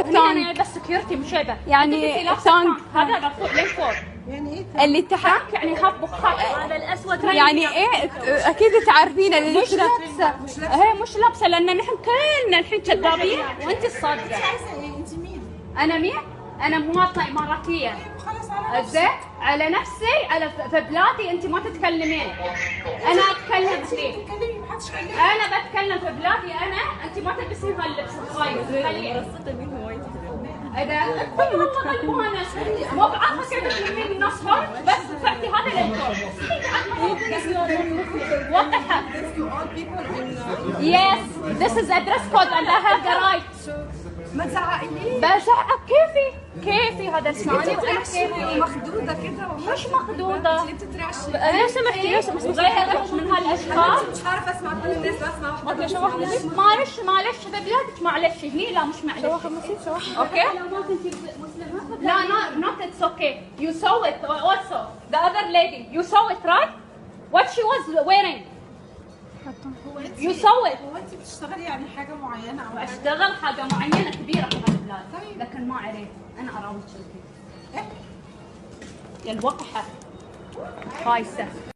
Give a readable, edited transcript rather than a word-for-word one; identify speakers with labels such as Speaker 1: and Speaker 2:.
Speaker 1: انا بس سكيورتي مش هذا
Speaker 2: يعني ثانك
Speaker 1: هذا فوق لين فوق
Speaker 3: يعني ايه
Speaker 2: اللي تحت
Speaker 1: يعني هبط هذا الاسود
Speaker 2: يعني ايه اكيد تعرفين اللي
Speaker 1: مش لابسه هي مش لابسه لان نحن كلنا الحين كذابين وانت الصادقه.
Speaker 3: عايزه ايه؟ انت مين؟
Speaker 1: انا مين؟ انا مواطنه اماراتيه.
Speaker 3: خلاص على
Speaker 1: زين على نفسي على في بلادي انت ما تتكلمين. انا اتكلم فيه.
Speaker 3: تتكلمي ما حدش كلمني.
Speaker 1: انا بتكلم في بلادي انا انت ما تلبسين هاللبس الصاير خليه. اذا والله غلبانه مو بعرفه كيف تلمين الناس فوق بس دفعتي هذا للفوق. وضحت. Yes, this is a dress code and I have the right.
Speaker 3: ما تزعقينيش.
Speaker 1: بزعق كيفي هذا لساني وانا كيفي
Speaker 3: مخدوده كده والله.
Speaker 1: مش مخدوده.
Speaker 3: انت بتترعشي.
Speaker 1: لو سمحتي لو سمحتي غيرت من هالاشخاص.
Speaker 3: مش عارفه اسمع كل الناس بسمع.
Speaker 1: معلش ببلادك معلش هني لا مش معلش. اوكي؟ لا not it's okay. You saw it also. The other lady. You saw it right? What she was wearing. You saw it.
Speaker 3: هو انت بتشتغلي يعني حاجه معينه او
Speaker 1: اشتغل حاجه معينه كبيره في هالبلاد لكن ما عليه انا اراويك.
Speaker 3: ايه؟
Speaker 1: يا الوقحه خايسه.